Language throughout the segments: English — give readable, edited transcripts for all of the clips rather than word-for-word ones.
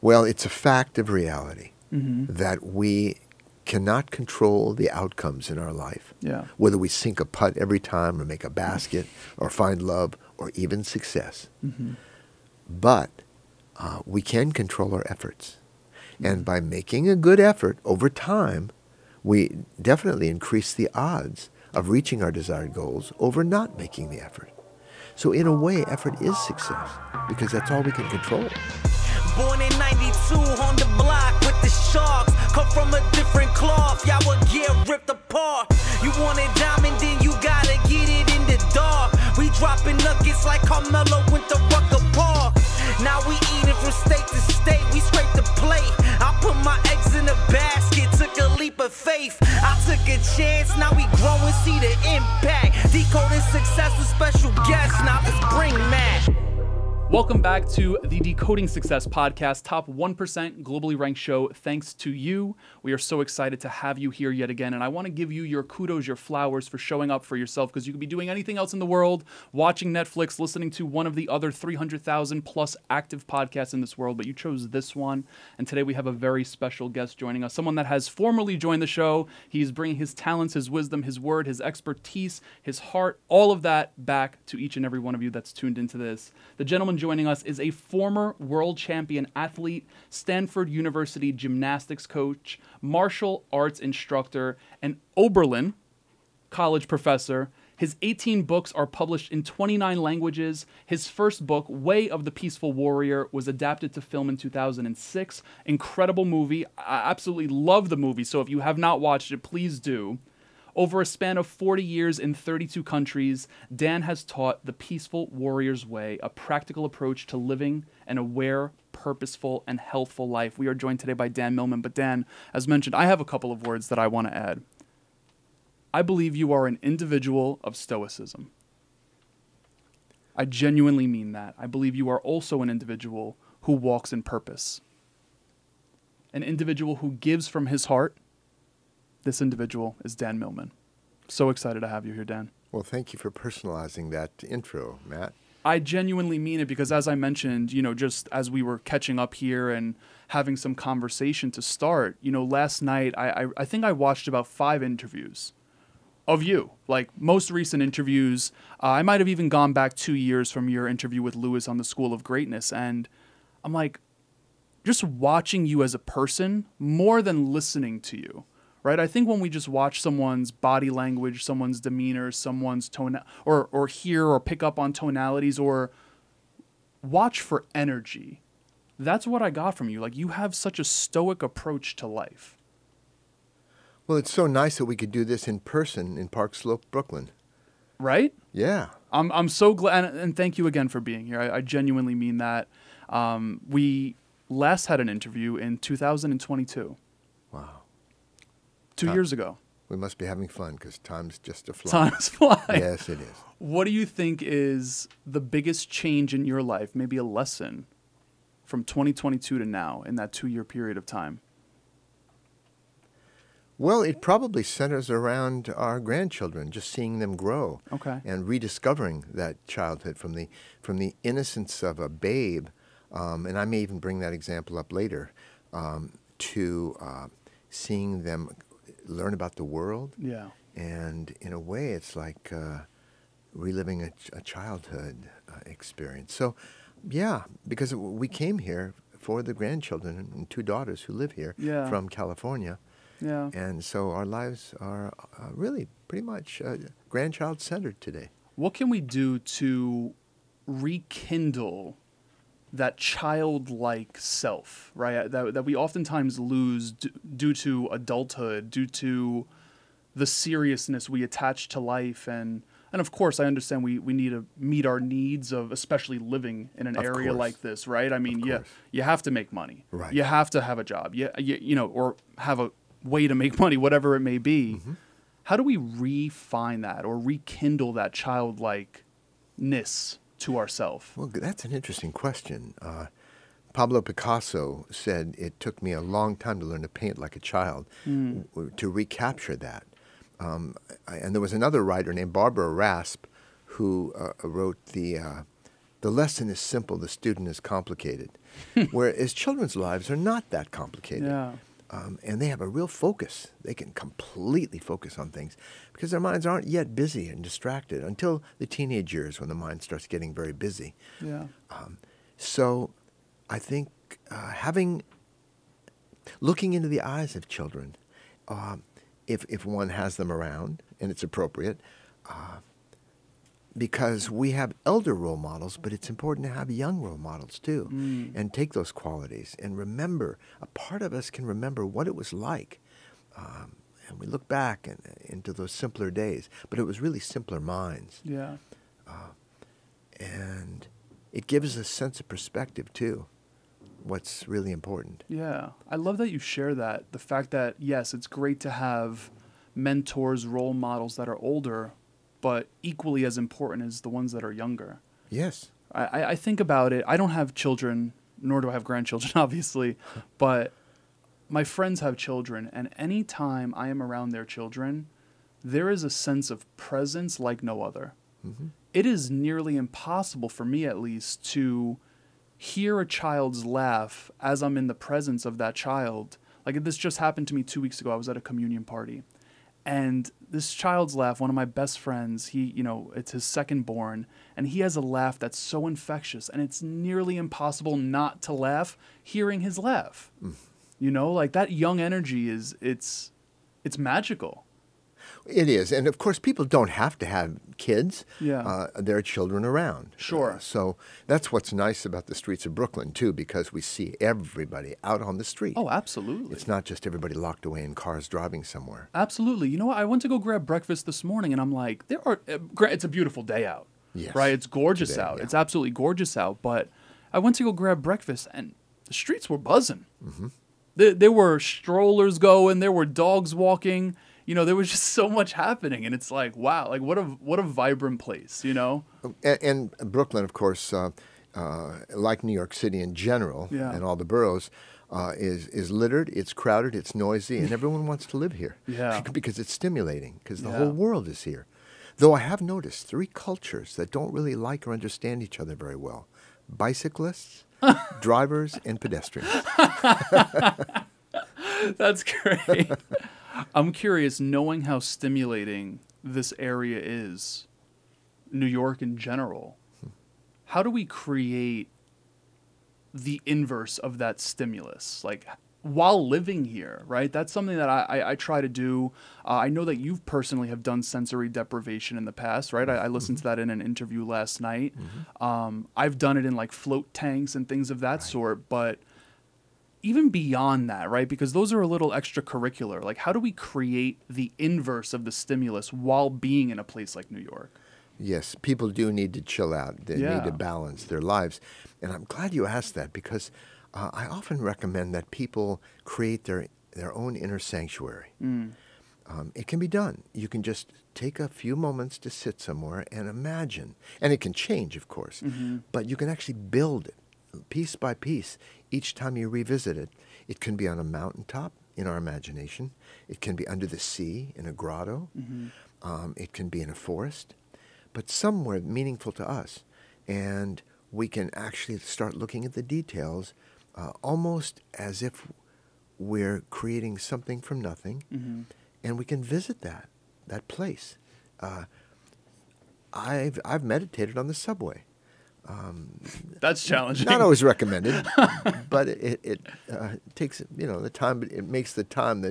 Well, it's a fact of reality that we cannot control the outcomes in our life. Yeah. Whether we sink a putt every time or make a basket or find love or even success. But we can control our efforts. And by making a good effort over time, we definitely increase the odds of reaching our desired goals over not making the effort. So in a way, effort is success because that's all we can control. Born in 92 on the block with the Sharks. Come from a different cloth, y'all would get ripped apart. You want it diamond, then you gotta get it in the dark. We dropping nuggets like Carmelo went to Rucker Park. Now we eating from state to state, we scrape the plate. I put my eggs in a basket, took a leap of faith. I took a chance, now we grow and see the impact. Decoding Success with special guests, now let's bring Matt. Welcome back to the Decoding Success Podcast, top 1% globally ranked show. Thanks to you. We are so excited to have you here yet again. And I want to give you your kudos, your flowers for showing up for yourself, because you could be doing anything else in the world, watching Netflix, listening to one of the other 300,000 plus active podcasts in this world, but you chose this one. And today we have a very special guest joining us, someone that has formerly joined the show. He's bringing his talents, his wisdom, his word, his expertise, his heart, all of that back to each and every one of you that's tuned into this. The gentleman joining us is a former world champion athlete, Stanford University gymnastics coach, martial arts instructor, and Oberlin college professor. His 18 books are published in 29 languages. His first book, Way of the Peaceful Warrior, was adapted to film in 2006. Incredible movie. I absolutely love the movie, so if you have not watched it, please do. Over a span of 40 years in 32 countries, Dan has taught the Peaceful Warrior's Way, a practical approach to living an aware, purposeful, and healthful life. We are joined today by Dan Millman. But Dan, as mentioned, I have a couple of words that I want to add. I believe you are an individual of stoicism. I genuinely mean that. I believe you are also an individual who walks in purpose. An individual who gives from his heart. This individual is Dan Millman. So excited to have you here, Dan. Well, thank you for personalizing that intro, Matt. I genuinely mean it because, as I mentioned, just as we were catching up here and having some conversation to start, last night I think I watched about 5 interviews of you, like most recent interviews. I might have even gone back 2 years from your interview with Lewis on the School of Greatness. And I'm like, just watching you as a person more than listening to you. Right, I think when we just watch someone's body language, someone's demeanor, someone's tone, or hear or pick up on tonalities, or watch for energy, that's what I got from you. Like, you have such a stoic approach to life. Well, it's so nice that we could do this in person in Park Slope, Brooklyn. Right? Yeah. I'm so glad, and thank you again for being here. I genuinely mean that. We last had an interview in 2022. Wow. 2 years ago. We must be having fun because time's just a fly. Time's fly. Yes, it is. What do you think is the biggest change in your life, maybe a lesson from 2022 to now in that 2-year period of time? Well, it probably centers around our grandchildren, just seeing them grow. Okay. And rediscovering that childhood from the innocence of a babe, and I may even bring that example up later, to seeing them learn about the world. Yeah. And in a way, it's like reliving a childhood experience. So, yeah, because we came here for the grandchildren and 2 daughters who live here from California. Yeah. And so our lives are really pretty much grandchild-centered today. What can we do to rekindle that childlike self, right? That we oftentimes lose due to adulthood, due to the seriousness we attach to life. And of course, I understand we need to meet our needs of especially living in an area like this, right? I mean, you have to make money. Right. You have to have a job. Or have a way to make money, whatever it may be. Mm-hmm. How do we refine that or rekindle that childlikeness to ourselves? Well, that's an interesting question. Pablo Picasso said it took me a long time to learn to paint like a child, to recapture that. And there was another writer named Barbara Rasp who wrote the The lesson is simple, the student is complicated. Whereas children's lives are not that complicated. Yeah. And they have a real focus. They can completely focus on things because their minds aren't yet busy and distracted until the teenage years when the mind starts getting very busy. Yeah. So I think looking into the eyes of children, if one has them around and it's appropriate, because we have elder role models, but it's important to have young role models too, and take those qualities and remember. A part of us can remember what it was like, and we look back into those simpler days, but it was really simpler minds. Yeah. And it gives us a sense of perspective too, what's really important. Yeah. I love that you share that. The fact that, yes, it's great to have mentors, role models that are older, but equally as important is the ones that are younger. Yes. I think about it. I don't have children, nor do I have grandchildren, obviously, but my friends have children, and any time I am around their children, there is a sense of presence like no other. Mm-hmm. It is nearly impossible for me, at least, to hear a child's laugh as I'm in the presence of that child. Like, this just happened to me 2 weeks ago. I was at a communion party. And this child's laugh, one of my best friends, it's his second born, and he has a laugh that's so infectious, and it's nearly impossible not to laugh hearing his laugh. Like that young energy it's magical. It is. And of course, people don't have to have kids. Yeah. There are children around. Sure. So that's what's nice about the streets of Brooklyn, too, because we see everybody out on the street. Oh, absolutely. It's not just everybody locked away in cars driving somewhere. Absolutely. You know what? I went to go grab breakfast this morning, and I'm like, it's a beautiful day out. Yes. Right? It's gorgeous Today, out. yeah. It's absolutely gorgeous out. But I went to go grab breakfast, and the streets were buzzing. Mm-hmm. There were strollers going. There were dogs walking. There was just so much happening, and it's like, wow, like what a vibrant place, And Brooklyn, of course, like New York City in general, Yeah. and all the boroughs, is littered, it's crowded, it's noisy, and everyone wants to live here. Yeah. Because it's stimulating, because the Yeah. whole world is here. Though I have noticed 3 cultures that don't really like or understand each other very well: bicyclists, drivers, and pedestrians. That's great. I'm curious, knowing how stimulating this area is, New York in general, how do we create the inverse of that stimulus? Like, while living here, right? That's something that I try to do. I know that you personally have done sensory deprivation in the past, right? I listened to that in an interview last night. I've done it in like float tanks and things of that sort, but even beyond that, right? Because those are a little extracurricular. Like, how do we create the inverse of the stimulus while being in a place like New York? Yes, people do need to chill out. They Yeah. need to balance their lives. And I'm glad you asked that, because I often recommend that people create their own inner sanctuary. It can be done. You can just take a few moments to sit somewhere and imagine. And it can change, of course. But you can actually build it piece by piece each time you revisit it. It can be on a mountaintop in our imagination. It can be under the sea in a grotto. It can be in a forest. But somewhere meaningful to us. And we can actually start looking at the details almost as if we're creating something from nothing. And we can visit that place. I've meditated on the subway. That's challenging. Not always recommended, but it takes the time. It makes the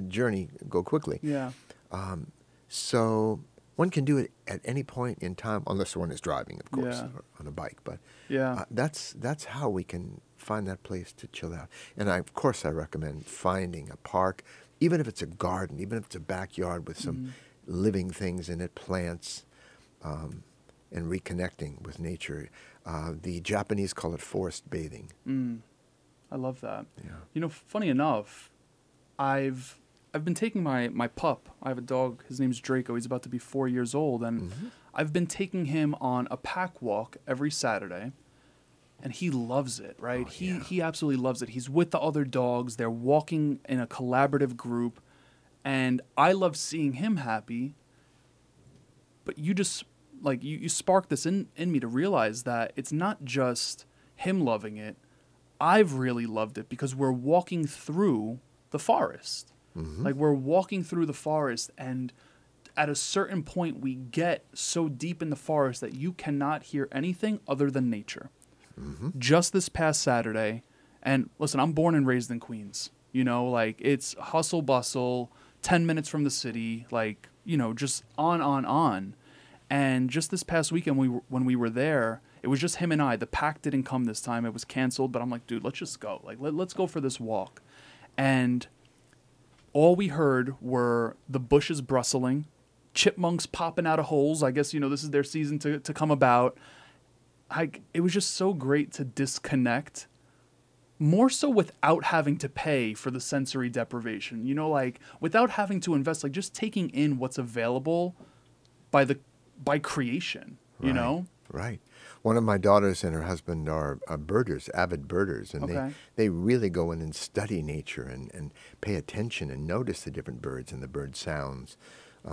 journey go quickly. Yeah. So one can do it at any point in time, unless one is driving, of course, Yeah. or on a bike. But Yeah. that's how we can find that place to chill out. And of course, I recommend finding a park, even if it's a garden, even if it's a backyard with some living things in it, plants, and reconnecting with nature. The Japanese call it forest bathing. I love that. Yeah. Funny enough, I've been taking my pup. I have a dog. His name's Draco. He's about to be 4 years old, and I've been taking him on a pack walk every Saturday, and he loves it. Right? He absolutely loves it. He's with the other dogs. They're walking in a collaborative group, and I love seeing him happy. But you just like you sparked this in me to realize that it's not just him loving it. I've really loved it because we're walking through the forest. Like we're walking through the forest, and at a certain point we get so deep in the forest that you cannot hear anything other than nature. Just this past Saturday, and listen, I'm born and raised in Queens. You know, like it's hustle bustle, 10 minutes from the city, like, you know, just on. And just this past weekend when we were there, it was just him and I. The pack didn't come this time. It was canceled, but I'm like, dude, let's just go. Like, let's go for this walk. And all we heard were the bushes bristling, chipmunks popping out of holes. I guess, you know, this is their season to come about. It was just so great to disconnect, more so without having to pay for the sensory deprivation. You know, like without having to invest, like just taking in what's available by creation, you know? Right. One of my daughters and her husband are birders, avid birders, and they really go in and study nature and pay attention and notice the different birds and the bird sounds.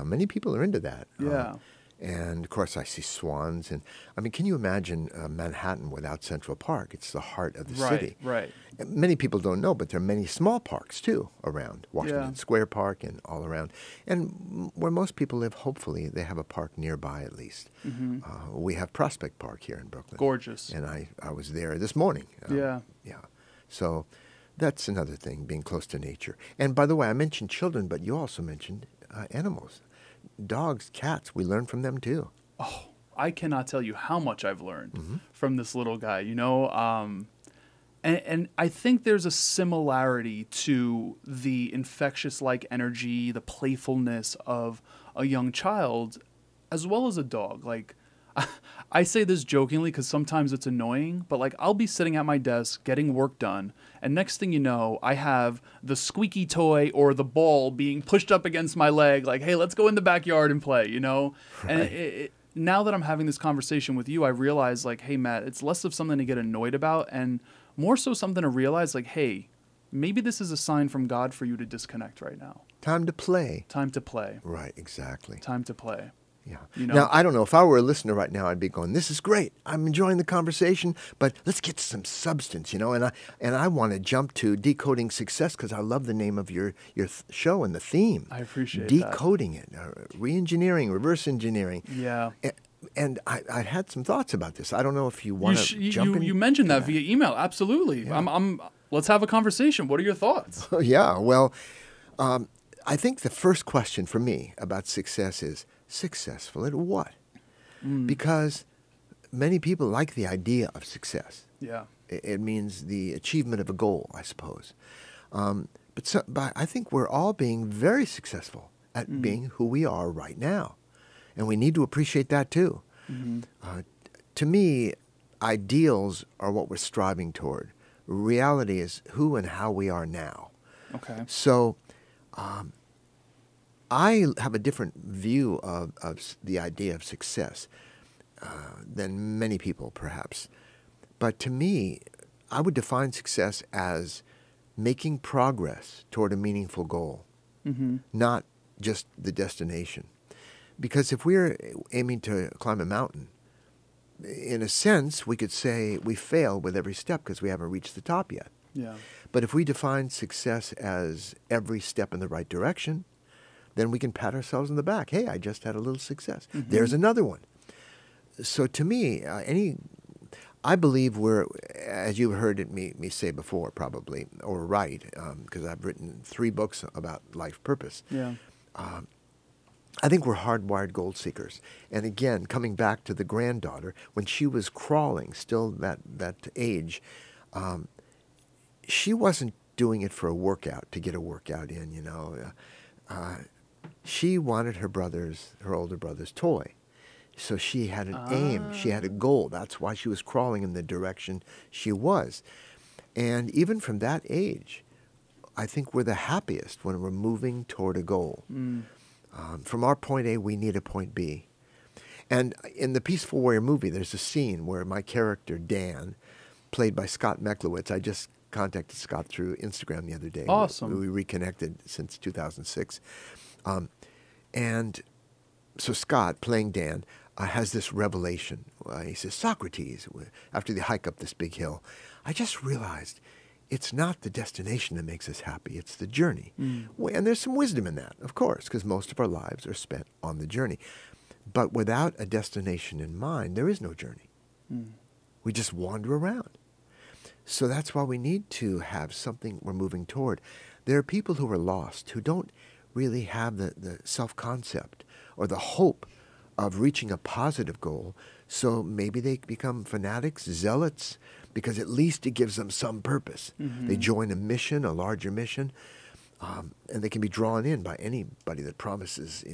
Many people are into that. Yeah. And, of course, I see swans. And, I mean, can you imagine Manhattan without Central Park? It's the heart of the city. Right. Many people don't know, but there are many small parks, too, around. Washington Square Park and all around. And where most people live, hopefully, they have a park nearby at least. We have Prospect Park here in Brooklyn. Gorgeous. And I was there this morning. Yeah. So that's another thing, being close to nature. And, by the way, I mentioned children, but you also mentioned animals. Dogs, cats, we learn from them too. Oh, I cannot tell you how much I've learned from this little guy, you know? And I think there's a similarity to the infectious-like energy, the playfulness of a young child, as well as a dog. Like, I say this jokingly because sometimes it's annoying, but like I'll be sitting at my desk getting work done, and next thing you know, I have the squeaky toy or the ball being pushed up against my leg, like, hey, let's go in the backyard and play, you know? Right. And now that I'm having this conversation with you, I realize, like, hey, Matt, it's less of something to get annoyed about and more so something to realize, like, hey, maybe this is a sign from God for you to disconnect right now. Time to play. Time to play. Right, exactly. Time to play. Yeah. You know? Now, I don't know. If I were a listener right now, I'd be going, this is great. I'm enjoying the conversation, but let's get some substance, you know? And I want to jump to Decoding Success because I love the name of your show and the theme. I appreciate Decoding it, re-engineering, reverse engineering. Yeah. And I had some thoughts about this. I don't know if you want to jump in. You mentioned that via email. Absolutely. Yeah. Let's have a conversation. What are your thoughts? Yeah. Well, I think the first question for me about success is, successful at what? Because many people like the idea of success. Yeah. It means the achievement of a goal, I suppose. But I think we're all being very successful at being who we are right now. And we need to appreciate that too. To me, ideals are what we're striving toward. Reality is who and how we are now. Okay. So I have a different view of the idea of success than many people, perhaps. But to me, I would define success as making progress toward a meaningful goal, not just the destination. Because if we're aiming to climb a mountain, in a sense, we could say we fail with every step because we haven't reached the top yet. Yeah. But if we define success as every step in the right direction, then we can pat ourselves on the back. Hey, I just had a little success. There's another one. So to me, I believe we're, as you've heard me say before probably, or write, because I've written 3 books about life purpose. Yeah. I think we're hardwired goal seekers. And again, coming back to the granddaughter, when she was crawling, still that age, she wasn't doing it for a workout, to get a workout in, you know. She wanted her older brother's toy. So she had an aim. She had a goal. That's why she was crawling in the direction she was. And even from that age, I think we're the happiest when we're moving toward a goal. From our point A, we need a point B. And in the Peaceful Warrior movie, there's a scene where my character, Dan, played by Scott Meklowitz, I just contacted Scott through Instagram the other day. Awesome. We reconnected since 2006. And so Scott, playing Dan, has this revelation. He says, Socrates, after they hike up this big hill, I just realized it's not the destination that makes us happy, it's the journey. And there's some wisdom in that, of course, because most of our lives are spent on the journey. But without a destination in mind, there is no journey. We just wander around. So that's why we need to have something we're moving toward. There are people who are lost, who don't really have the self-concept or the hope of reaching a positive goal. So maybe they become fanatics, zealots, because at least it gives them some purpose. They join a mission, a larger mission, and they can be drawn in by anybody that promises,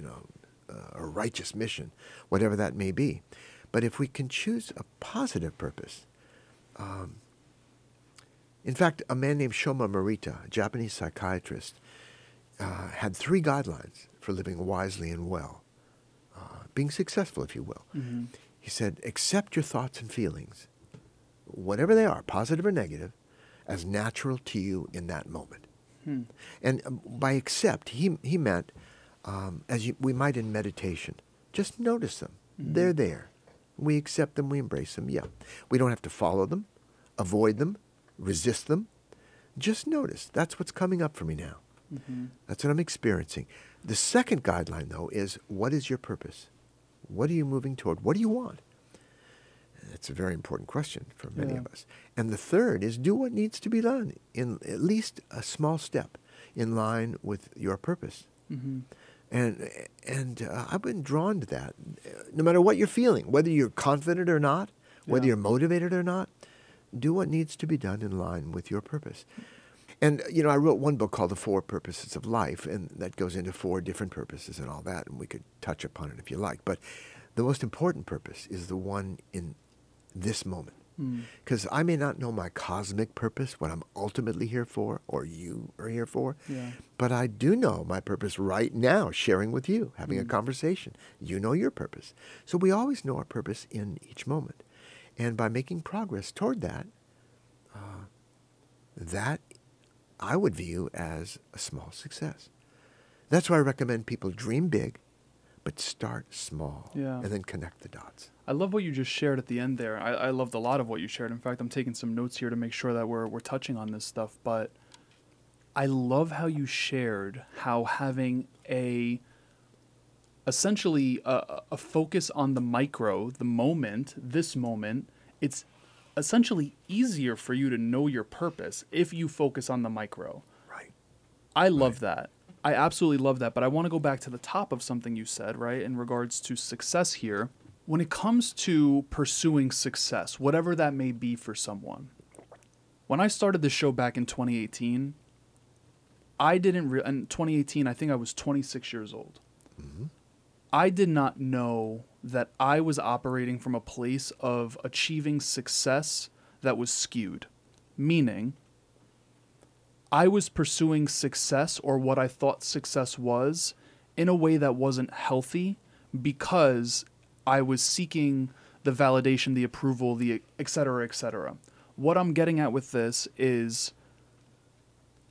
a righteous mission, whatever that may be. But if we can choose a positive purpose, in fact, a man named Shoma Morita, a Japanese psychiatrist, had 3 guidelines for living wisely and well, being successful, if you will. He said, accept your thoughts and feelings, whatever they are, positive or negative, as natural to you in that moment. And by accept, he meant, we might in meditation, just notice them. They're there. We accept them, we embrace them, yeah. We don't have to follow them, avoid them, resist them. Just notice, that's what's coming up for me now. That's what I'm experiencing. The second guideline, though, is what is your purpose? What are you moving toward? What do you want? That's a very important question for many of us. And the third is do what needs to be done in at least a small step in line with your purpose. And I've been drawn to that. No matter what you're feeling, whether you're confident or not, whether you're motivated or not, do what needs to be done in line with your purpose. And, I wrote one book called The 4 Purposes of Life, and that goes into 4 different purposes and all that, and we could touch upon it if you like. But the most important purpose is the one in this moment. Because I may not know my cosmic purpose, what I'm ultimately here for, or you are here for, but I do know my purpose right now, sharing with you, having a conversation. You know your purpose. So we always know our purpose in each moment. And by making progress toward that, that I would view as a small success. That's why I recommend people dream big, but start small, and then connect the dots. I love what you just shared at the end there. I loved a lot of what you shared. In fact, I'm taking some notes here to make sure that we're touching on this stuff. But I love how you shared how having essentially a focus on the micro, the moment, this moment, it's essentially easier for you to know your purpose if you focus on the micro. Right. I love that. I absolutely love that. But I want to go back to the top of something you said, right, in regards to success here. When it comes to pursuing success, whatever that may be for someone, when I started the show back in 2018, in 2018, I think I was 26 years old. I did not know that I was operating from a place of achieving success that was skewed. Meaning, I was pursuing success, or what I thought success was, in a way that wasn't healthy, because I was seeking the validation, the approval, the et cetera, et cetera. What I'm getting at with this is,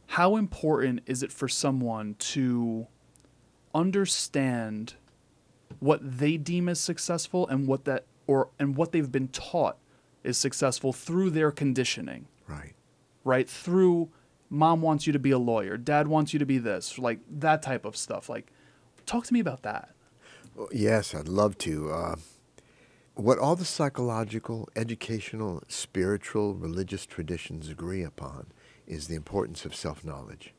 how important is it for someone to understand what they deem as successful and what they've been taught is successful through their conditioning? Right? Through mom wants you to be a lawyer, dad wants you to be this, like that type of stuff. Like, talk to me about that. Well, yes, I'd love to. What all the psychological, educational, spiritual, religious traditions agree upon is the importance of self-knowledge.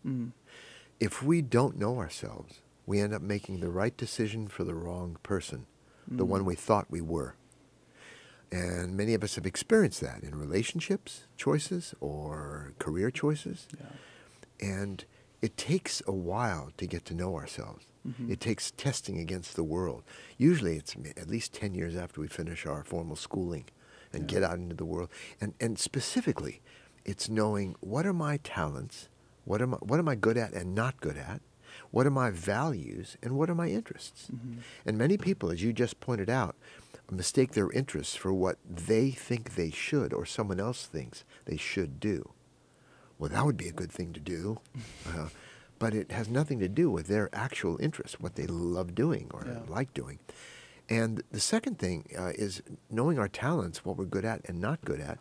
If we don't know ourselves, we end up making the right decision for the wrong person, the one we thought we were. And many of us have experienced that in relationships choices or career choices. And it takes a while to get to know ourselves. It takes testing against the world. Usually it's at least 10 years after we finish our formal schooling and get out into the world. And specifically, it's knowing what are my talents, what am I good at and not good at, what are my values, and what are my interests. And many people, as you just pointed out, mistake their interests for what they think they should or someone else thinks they should do. Well, that would be a good thing to do. But it has nothing to do with their actual interests, what they love doing or like doing. And the second thing is knowing our talents, what we're good at and not good at,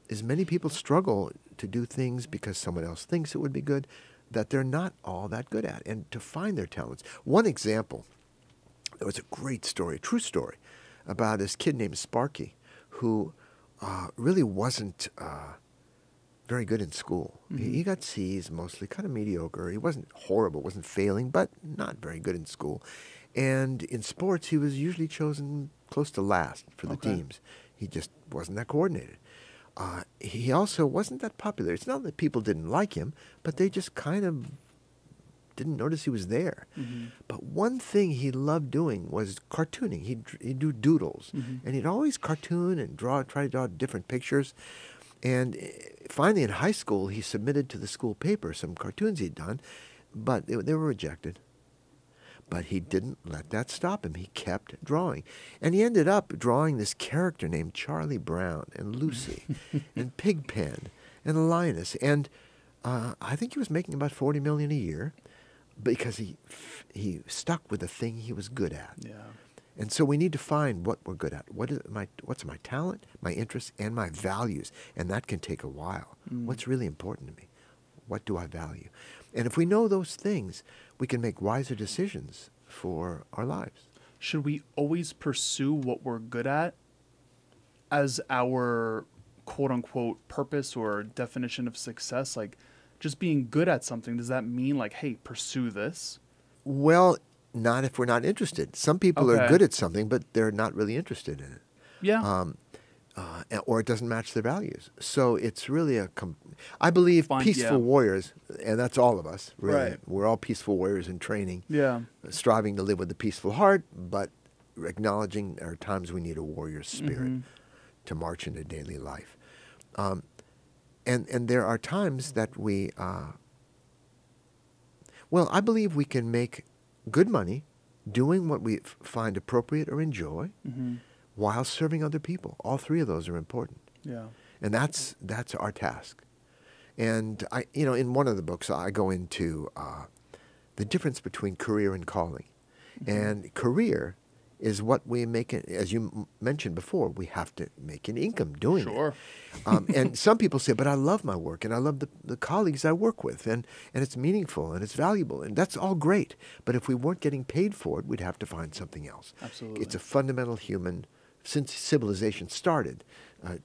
is many people struggle to do things because someone else thinks it would be good that they're not all that good at, and to find their talents. One example, there was a great story, a true story, about this kid named Sparky who really wasn't very good in school. Mm-hmm. He got C's mostly, kind of mediocre. He wasn't horrible, wasn't failing, but not very good in school. And in sports, he was usually chosen close to last for the teams. He just wasn't that coordinated. He also wasn't that popular. It's not that people didn't like him, but they just kind of didn't notice he was there. Mm-hmm. But one thing he loved doing was cartooning. He'd do doodles. Mm-hmm. And he'd always cartoon and try to draw different pictures. And finally in high school, he submitted to the school paper some cartoons he'd done, but they were rejected. But he didn't let that stop him. He kept drawing. And he ended up drawing this character named Charlie Brown and Lucy and Pigpen and Linus. And I think he was making about $40 million a year because he stuck with the thing he was good at. Yeah. And so we need to find what we're good at. What's my talent, my interests, and my values? And that can take a while. What's really important to me? What do I value? And if we know those things, we can make wiser decisions for our lives. Should we always pursue what we're good at as our quote-unquote purpose or definition of success? Like, just being good at something, does that mean like, hey, pursue this? Well, not if we're not interested. Some people are good at something, but they're not really interested in it. Yeah. Or it doesn't match their values. So it's really I believe peaceful warriors, and that's all of us, really. Right. We're all peaceful warriors in training, striving to live with a peaceful heart, but acknowledging there are times we need a warrior spirit to march into daily life. And there are times that we, I believe we can make good money doing what we find appropriate or enjoy, while serving other people. All three of those are important. Yeah. And that's our task. And in one of the books, I go into the difference between career and calling. And career is what we make it, as you mentioned before, we have to make an income doing it. And some people say, but I love my work and I love the colleagues I work with and it's meaningful and it's valuable and that's all great. But if we weren't getting paid for it, we'd have to find something else. Absolutely. It's a fundamental human, since civilization started,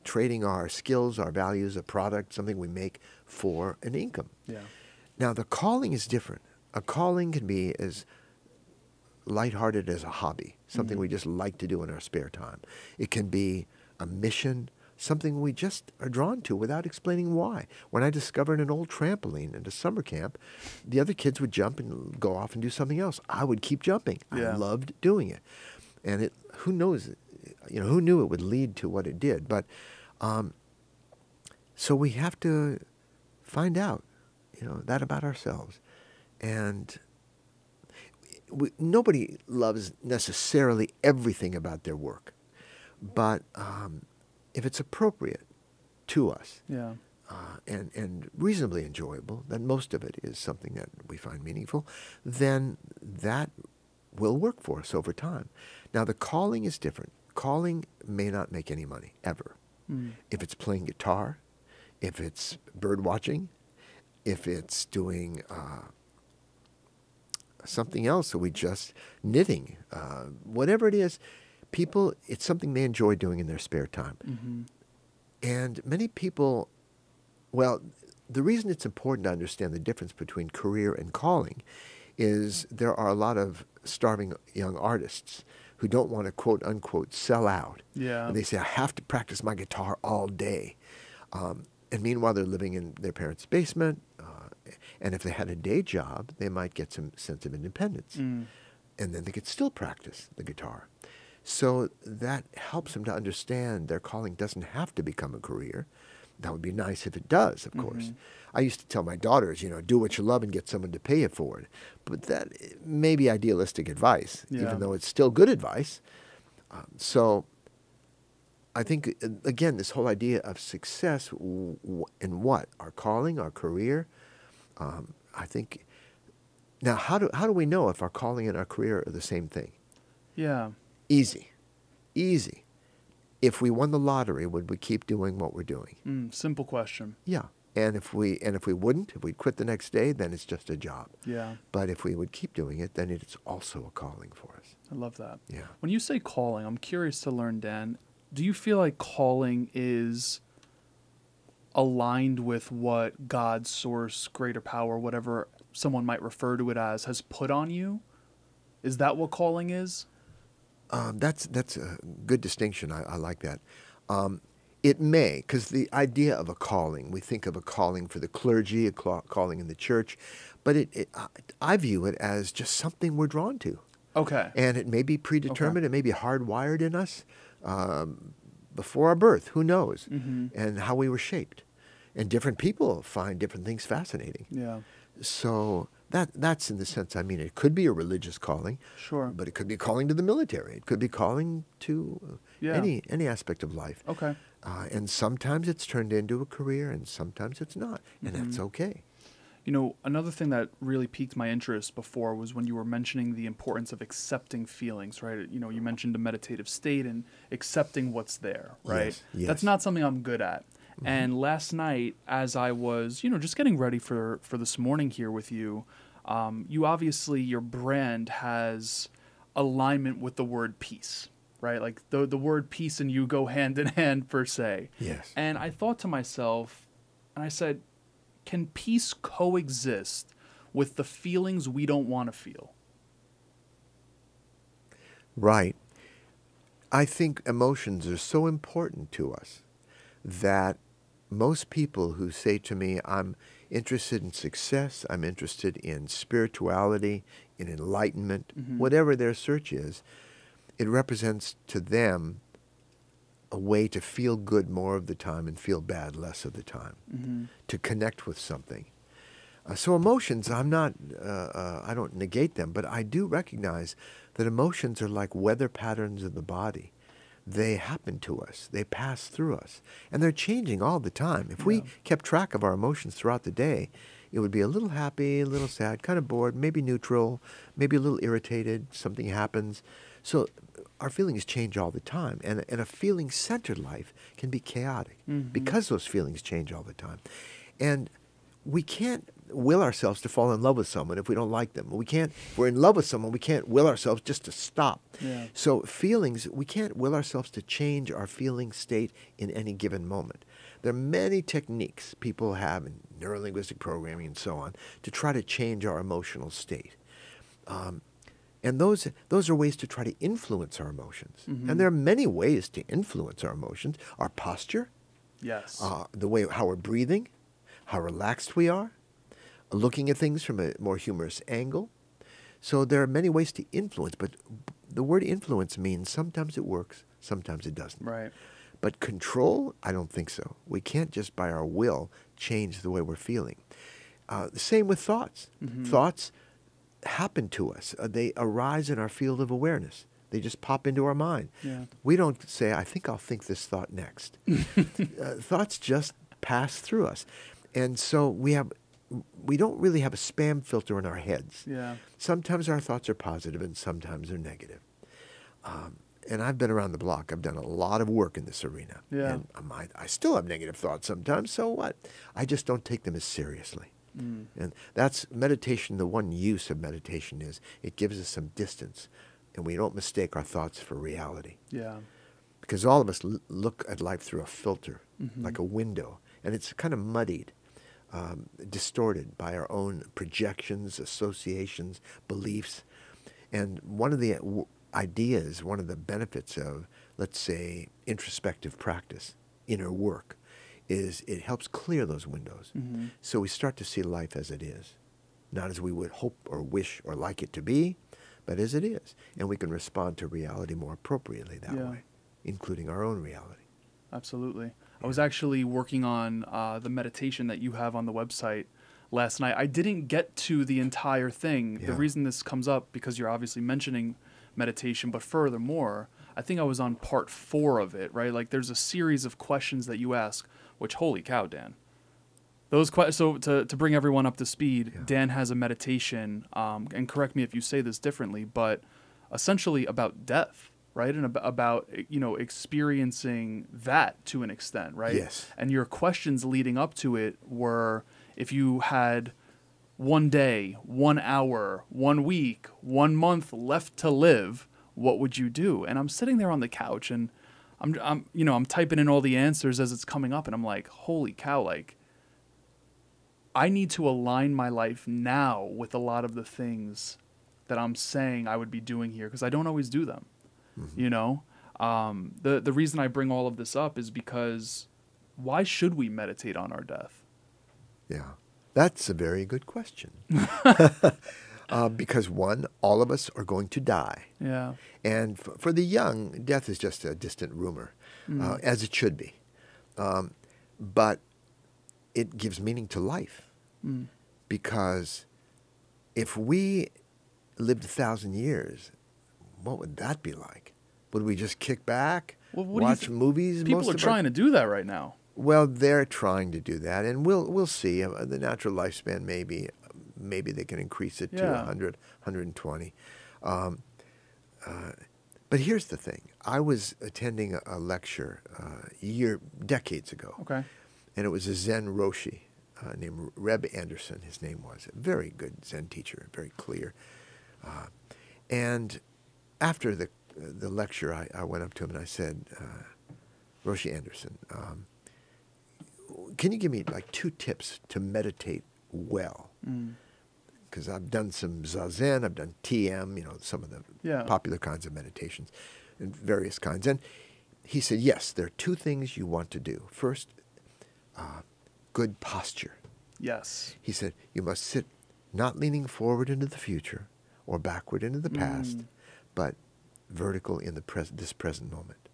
trading our skills, our values, a product, something we make for an income. Yeah. Now, the calling is different. A calling can be as lighthearted as a hobby, something we just like to do in our spare time. It can be a mission, something we just are drawn to without explaining why. When I discovered an old trampoline at a summer camp, the other kids would jump and go off and do something else. I would keep jumping. Yeah. I loved doing it. And who knows, who knew it would lead to what it did. But so we have to find out, that about ourselves. And nobody loves necessarily everything about their work. But if it's appropriate to us and reasonably enjoyable, then most of it is something that we find meaningful, then that will work for us over time. Now, the calling is different. Calling may not make any money, ever. If it's playing guitar, if it's bird watching, if it's doing something else, so we just knitting, whatever it is, it's something they enjoy doing in their spare time. And many people, the reason it's important to understand the difference between career and calling is there are a lot of starving young artists who don't want to quote unquote sell out. Yeah. And they say, I have to practice my guitar all day. And meanwhile, they're living in their parents' basement. And if they had a day job, they might get some sense of independence. And then they could still practice the guitar. So that helps them to understand their calling doesn't have to become a career. That would be nice if it does, of course. I used to tell my daughters, do what you love and get someone to pay you for it. But that may be idealistic advice, even though it's still good advice. So I think, again, this whole idea of success in what? Our calling, our career. I think, now how do we know if our calling and our career are the same thing? Yeah. Easy. Easy. If we won the lottery, would we keep doing what we're doing? Simple question. Yeah. And if we wouldn't, if we'd quit the next day, then it's just a job. Yeah. But if we would keep doing it, then it's also a calling for us. I love that. Yeah. When you say calling, I'm curious to learn, Dan, do you feel like calling is aligned with what God, source, greater power, whatever someone might refer to it as, has put on you? Is that what calling is? That's a good distinction. I like that. It may, because the idea of a calling, we think of a calling for the clergy, a calling in the church, but I view it as just something we're drawn to. Okay. And it may be predetermined, Okay. it may be hardwired in us before our birth, who knows, and how we were shaped. And different people find different things fascinating. Yeah. So that's in the sense, I mean, it could be a religious calling, Sure. but it could be calling to the military. It could be calling to any aspect of life. Okay. And sometimes it's turned into a career, and sometimes it's not, and that's okay. You know, another thing that really piqued my interest before was when you were mentioning the importance of accepting feelings, right? You know, you mentioned a meditative state and accepting what's there, right? Yes, yes. That's not something I'm good at. And last night, as I was, just getting ready for this morning here with you, you obviously, your brand has alignment with the word peace, right? Like the word peace and you go hand in hand, per se. Yes. And I thought to myself, and I said, can peace coexist with the feelings we don't want to feel? Right. I think emotions are so important to us that most people who say to me, I'm interested in success, I'm interested in spirituality, in enlightenment, whatever their search is, it represents to them a way to feel good more of the time and feel bad less of the time, to connect with something. So emotions, I don't negate them, but I do recognize that emotions are like weather patterns of the body. They happen to us. They pass through us. And they're changing all the time. If we kept track of our emotions throughout the day, it would be a little happy, a little sad, kind of bored, maybe neutral, maybe a little irritated, something happens. So our feelings change all the time. And a feeling-centered life can be chaotic because those feelings change all the time. And we can't will ourselves to fall in love with someone if we don't like them. If we're in love with someone, we can't will ourselves just to stop. Yeah. So feelings, we can't will ourselves to change our feeling state in any given moment. There are many techniques people have in neurolinguistic programming and so on to try to change our emotional state. And those are ways to try to influence our emotions. And there are many ways to influence our emotions. Our posture, Yes. how we're breathing, how relaxed we are, looking at things from a more humorous angle. So there are many ways to influence, but the word influence means sometimes it works, sometimes it doesn't. Right. But control, I don't think so. We can't just by our will change the way we're feeling. The same with thoughts. Thoughts happen to us. They arise in our field of awareness. They just pop into our mind. Yeah. We don't say, I think I'll think this thought next. Thoughts just pass through us. And so we don't really have a spam filter in our heads. Yeah. Sometimes our thoughts are positive and sometimes they're negative. And I've been around the block. I've done a lot of work in this arena. Yeah. And I still have negative thoughts sometimes, so what? I just don't take them as seriously. And that's meditation. The one use of meditation is it gives us some distance and we don't mistake our thoughts for reality. Yeah. Because all of us look at life through a filter, like a window, and it's kind of muddied, distorted by our own projections, associations, beliefs. And one of the ideas, one of the benefits of, let's say, introspective practice, inner work, is it helps clear those windows. So we start to see life as it is, not as we would hope or wish or like it to be, but as it is. And we can respond to reality more appropriately that way, including our own reality. Absolutely. I was actually working on the meditation that you have on the website last night. I didn't get to the entire thing. The reason this comes up, because you're obviously mentioning meditation, but furthermore, I think I was on part 4 of it, right? Like there's a series of questions that you ask, which, holy cow, Dan. So to bring everyone up to speed, Dan has a meditation, and correct me if you say this differently, but essentially about death, right? And about, you know, experiencing that to an extent, right? Yes. And your questions leading up to it were, if you had 1 day, 1 hour, 1 week, 1 month left to live, what would you do? And I'm sitting there on the couch and I'm typing in all the answers as it's coming up, and I'm like, holy cow, like, I need to align my life now with a lot of the things that I'm saying I would be doing here, because I don't always do them. Mm-hmm. You know, the reason I bring all of this up is because why should we meditate on our death? Yeah, that's a very good question. Because one, all of us are going to die. Yeah. And for the young, death is just a distant rumor, as it should be. But it gives meaning to life. Because if we lived 1,000 years, what would that be like? Would we just kick back, Well, watch movies? People are trying to do that right now. Well, they're trying to do that, and we'll see. The natural lifespan, maybe they can increase it to 100, 120. But here's the thing. I was attending a lecture decades ago. Okay. And it was a Zen Roshi named Reb Anderson, his name was. A very good Zen teacher, very clear. And after the lecture, I went up to him and I said, Roshi Anderson, can you give me like 2 tips to meditate well? Because I've done some Zazen, I've done TM, you know, some of the popular kinds of meditations and various kinds. And he said, yes, there are 2 things you want to do. First, good posture. Yes. He said, you must sit not leaning forward into the future or backward into the past, but vertical in this present moment.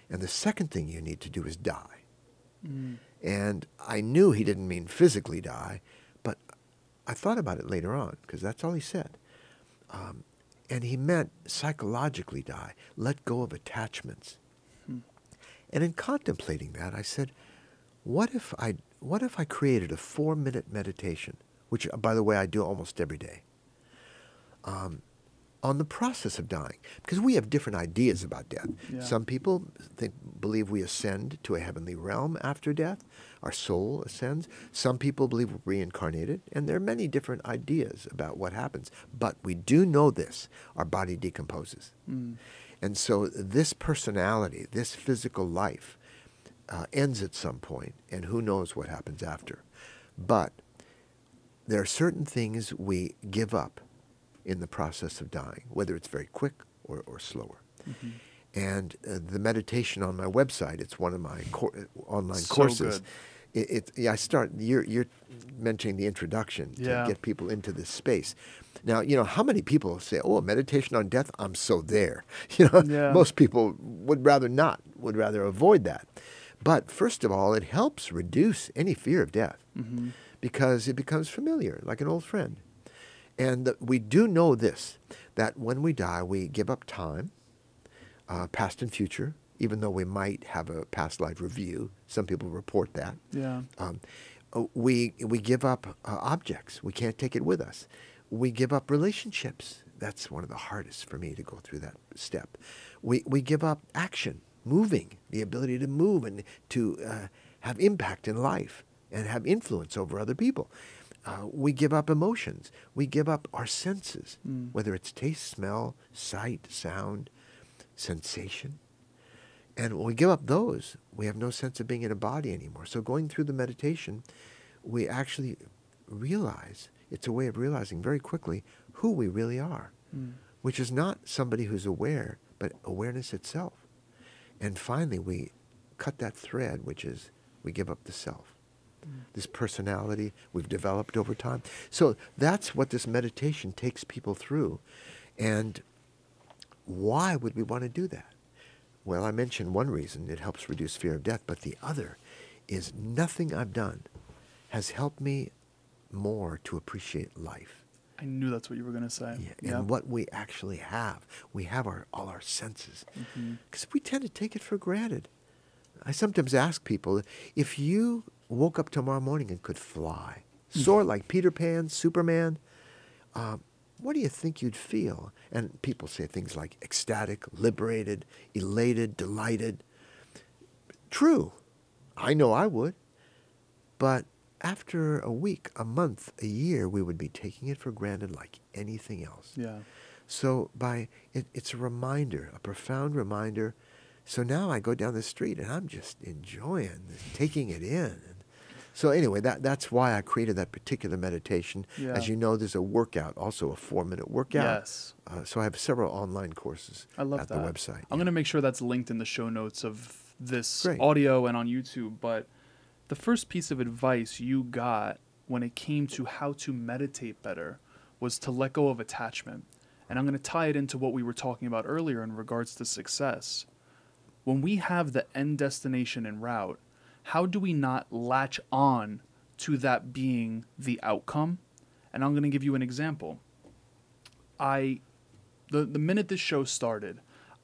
And the second thing you need to do is die. And I knew he didn't mean physically die, but I thought about it later on, because that's all he said. And he meant psychologically die, let go of attachments. And in contemplating that, I said, what if I created a 4-minute meditation, which, by the way, I do almost every day, on the process of dying? Because we have different ideas about death. Yeah. Some people believe we ascend to a heavenly realm after death. Our soul ascends. Some people believe we're reincarnated. And there are many different ideas about what happens. But we do know this. Our body decomposes. And so this personality, this physical life, ends at some point, and who knows what happens after. But there are certain things we give up in the process of dying, whether it's very quick or slower. And the meditation on my website, it's one of my online courses. Good. You're mentioning the introduction to get people into this space. Now, you know, how many people say, oh, meditation on death, I'm so there. You know, most people would rather avoid that. But first of all, it helps reduce any fear of death because it becomes familiar, like an old friend. And we do know this, that when we die, we give up time, past and future, even though we might have a past life review. Some people report that. Yeah. We give up objects. We can't take it with us. We give up relationships. That's one of the hardest for me to go through that step. We give up action, moving, the ability to move and to have impact in life and have influence over other people. We give up emotions. We give up our senses, whether it's taste, smell, sight, sound, sensation. And when we give up those, we have no sense of being in a body anymore. So going through the meditation, we actually realize, it's a way of realizing very quickly who we really are, which is not somebody who's aware, but awareness itself. And finally, we cut that thread, which is we give up the self. This personality we've developed over time. So that's what this meditation takes people through. And why would we want to do that? Well, I mentioned one reason, it helps reduce fear of death, but the other is nothing I've done has helped me more to appreciate life. I knew that's what you were going to say. And what we actually have. We have all our senses. Because we tend to take it for granted. I sometimes ask people, if you woke up tomorrow morning and could fly, soar like Peter Pan, Superman, what do you think you'd feel? And people say things like ecstatic, liberated, elated, delighted. True. I know I would. But after a week, a month, a year, we would be taking it for granted like anything else. Yeah. So it's a reminder, a profound reminder. So now I go down the street and I'm just enjoying this, taking it in. So anyway, that's why I created that particular meditation. Yeah. As you know, there's a workout, also a 4-minute workout. Yes. So I have several online courses at the website. I'm going to make sure that's linked in the show notes of this Great. audio and on YouTube. But the first piece of advice you got when it came to how to meditate better was to let go of attachment. And I'm going to tie it into what we were talking about earlier in regards to success. When we have the end destination en route, how do we not latch on to that being the outcome? And I'm going to give you an example. The minute this show started,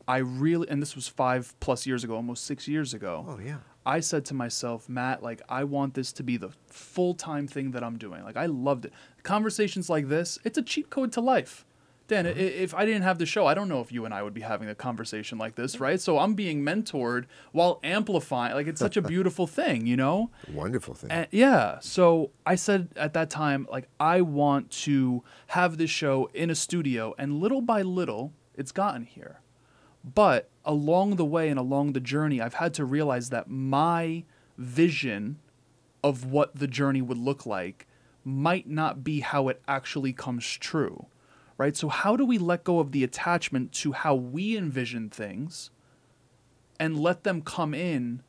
and this was 5+ years ago, almost 6 years ago. Oh, yeah. I said to myself, Matt, like, I want this to be the full-time thing that I'm doing. Like, I loved it. Conversations like this, it's a cheat code to life. Dan, if I didn't have the show, I don't know if you and I would be having a conversation like this, right? So I'm being mentored while amplifying. Like, it's such a beautiful thing, you know? Wonderful thing. And, yeah. So I said at that time, like, I want to have this show in a studio. And little by little, it's gotten here. But along the way and along the journey, I've had to realize that my vision of what the journey would look like might not be how it actually comes true. Right? So how do we let go of the attachment to how we envision things and let them come in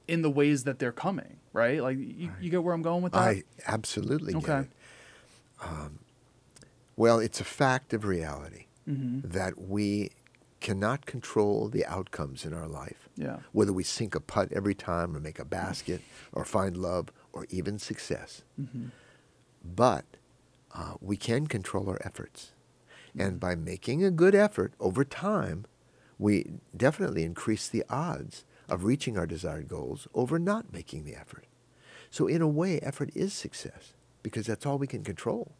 the ways that they're coming, right? Like, you get where I'm going with that? I absolutely get it. Well, it's a fact of reality that we cannot control the outcomes in our life. Yeah. Whether we sink a putt every time or make a basket or find love or even success. But we can control our efforts. And by making a good effort over time, we definitely increase the odds of reaching our desired goals over not making the effort. So in a way, effort is success because that's all we can control.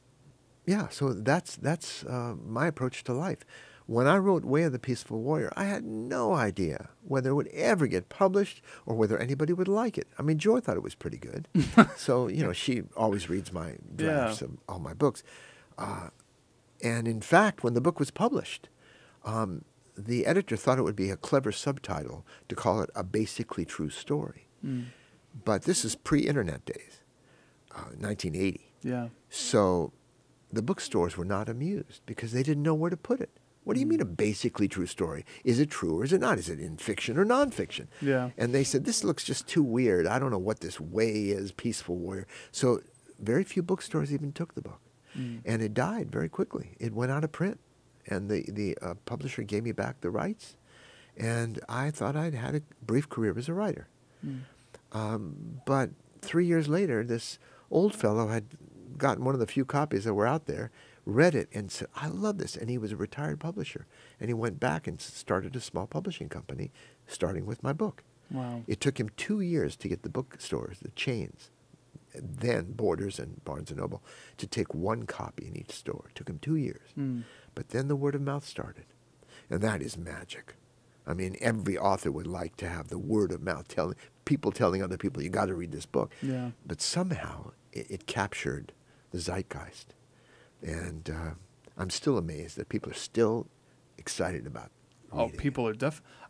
Yeah, so that's my approach to life. When I wrote Way of the Peaceful Warrior, I had no idea whether it would ever get published or whether anybody would like it. I mean, Joy thought it was pretty good. So, she always reads my drafts of all my books. And in fact, when the book was published, the editor thought it would be a clever subtitle to call it A Basically True Story. But this is pre-internet days, 1980. Yeah. So the bookstores were not amused because they didn't know where to put it. What do you mean a basically true story? Is it true or is it not? Is it in fiction or nonfiction? Yeah. And they said, this looks just too weird. I don't know what this way is, Peaceful Warrior. So very few bookstores even took the book. And it died very quickly. It went out of print. And the publisher gave me back the rights. And I thought I'd had a brief career as a writer. But 3 years later, this old fellow had gotten one of the few copies that were out there, read it, and said, I love this. And he was a retired publisher. And he went back and started a small publishing company, starting with my book. Wow. It took him 2 years to get the bookstores, the chains, then Borders and Barnes & Noble, to take one copy in each store. It took him 2 years. But then the word of mouth started. And that is magic. I mean, every author would like to have the word of mouth, telling other people, you got to read this book. Yeah. But somehow it captured the zeitgeist. And I'm still amazed that people are still excited about reading it. People are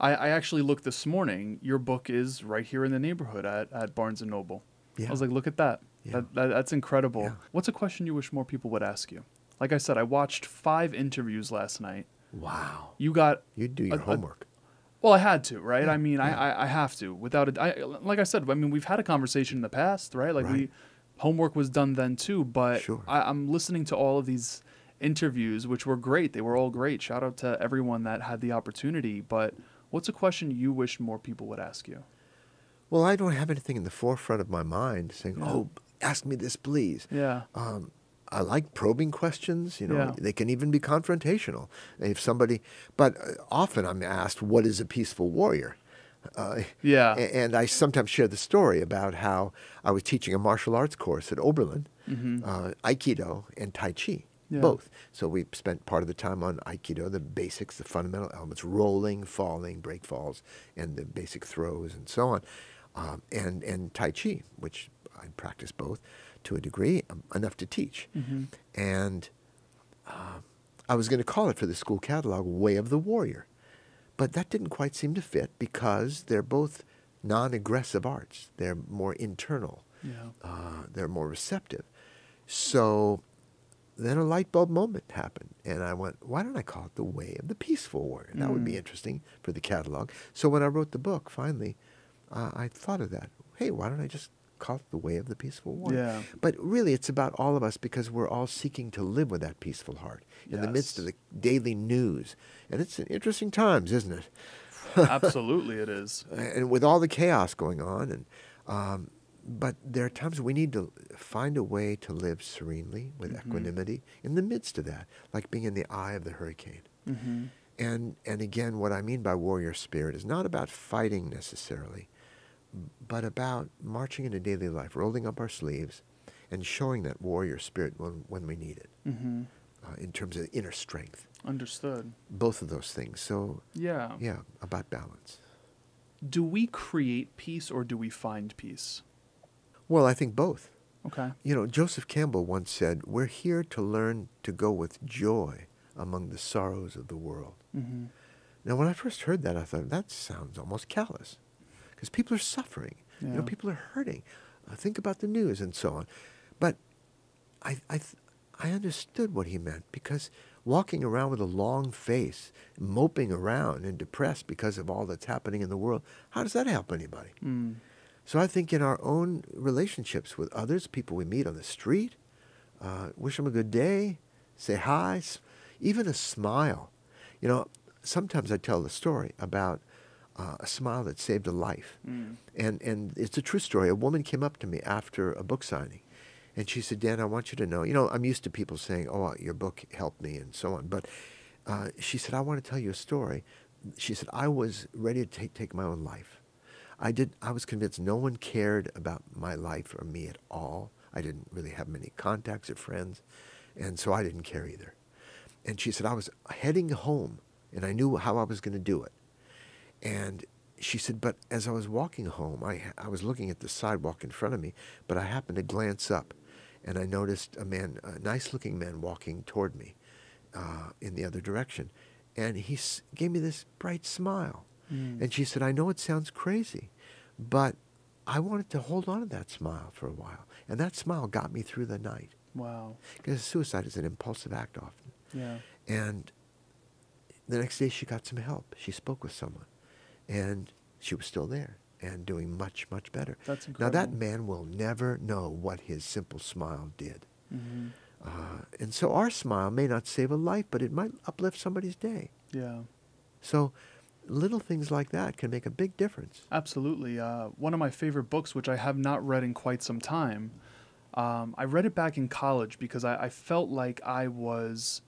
I actually looked this morning. Your book is right here in the neighborhood at Barnes & Noble. Yeah. I was like, look at that. Yeah. That's incredible. Yeah. What's a question you wish more people would ask you? Like I said, I watched 5 interviews last night. Wow. You do your homework. Well, I had to, right? Yeah, I mean, yeah. I have to. Without it, like I said, I mean, we've had a conversation in the past, right? Like Right. homework was done then too. But Sure. I'm listening to all of these interviews, which were great. They were all great. Shout out to everyone that had the opportunity. But what's a question you wish more people would ask you? Well, I don't have anything in the forefront of my mind saying, Yeah. oh, ask me this, please. Yeah. I like probing questions. Yeah. They can even be confrontational. If somebody, but often I'm asked, what is a peaceful warrior? Yeah. And I sometimes share the story about how I was teaching a martial arts course at Oberlin, Aikido and Tai Chi. Yeah. both. So we spent part of the time on Aikido, the basics, the fundamental elements, rolling, falling, break falls, and the basic throws and so on. And Tai Chi, which I practice both to a degree, enough to teach. Mm-hmm. And I was going to call it for the school catalog Way of the Warrior. But that didn't quite seem to fit because they're both non-aggressive arts. They're more internal. Yeah. They're more receptive. So then a light bulb moment happened. And I went, why don't I call it The Way of the Peaceful Warrior? That would be interesting for the catalog. So when I wrote the book, finally, I thought of that. Hey, why don't I just call it The Way of the Peaceful Warrior? Yeah. But really, it's about all of us because we're all seeking to live with that peaceful heart in the midst of the daily news. And it's interesting times, isn't it? Absolutely, it is. And with all the chaos going on, but there are times we need to find a way to live serenely with equanimity in the midst of that, like being in the eye of the hurricane. Mm-hmm. And again, what I mean by warrior spirit is not about fighting necessarily, but about marching into daily life, rolling up our sleeves, and showing that warrior spirit when we need it, in terms of inner strength. Understood. Both of those things. So Yeah. yeah, about balance. Do we create peace or do we find peace? Well, I think both. Okay. You know, Joseph Campbell once said, we're here to learn to go with joy among the sorrows of the world. Mm-hmm. Now, when I first heard that, I thought, that sounds almost callous. Because people are suffering. Yeah. You know, people are hurting. Think about the news and so on. But I understood what he meant, because walking around with a long face, moping around and depressed because of all that's happening in the world, how does that help anybody? Mm. So I think in our own relationships with others, people we meet on the street, wish them a good day, say hi, even a smile. You know, sometimes I tell the story about a smile that saved a life. Mm. And it's a true story. A woman came up to me after a book signing, and she said, Dan, I want you to know, you know, I'm used to people saying, oh, your book helped me and so on. But she said, I want to tell you a story. She said, I was ready to take my own life. I was convinced no one cared about my life or me at all. I didn't really have many contacts or friends, and so I didn't care either. And she said, I was heading home, and I knew how I was going to do it. And she said, but as I was walking home, I was looking at the sidewalk in front of me, but I happened to glance up, and I noticed a nice-looking man walking toward me in the other direction. And he gave me this bright smile. Mm. And she said, I know it sounds crazy, but I wanted to hold on to that smile for a while. And that smile got me through the night. Wow. Because suicide is an impulsive act often. Yeah. And the next day she got some help. She spoke with someone. And she was still there and doing much, much better. That's incredible. Now that man will never know what his simple smile did. Mm-hmm. And so our smile may not save a life, but it might uplift somebody's day. Yeah. So little things like that can make a big difference. Absolutely. One of my favorite books, which I have not read in quite some time, I read it back in college because I felt like I was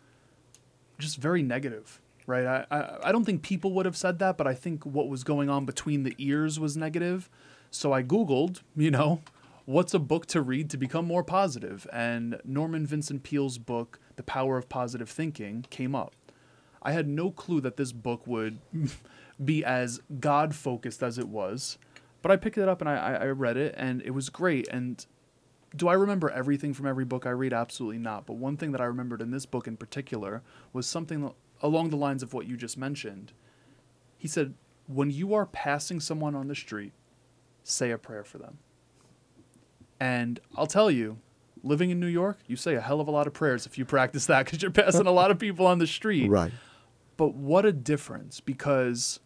just very negative, right? I don't think people would have said that, but I think what was going on between the ears was negative. So I Googled, you know, what's a book to read to become more positive? And Norman Vincent Peale's book, The Power of Positive Thinking, came up. I had no clue that this book would be as God-focused as it was, but I picked it up and I read it, and it was great. And do I remember everything from every book I read? Absolutely not. But one thing that I remembered in this book in particular was something along the lines of what you just mentioned. He said, when you are passing someone on the street, say a prayer for them. And I'll tell you, living in New York, you say a hell of a lot of prayers if you practice that, because you're passing a lot of people on the street. Right. But what a difference, because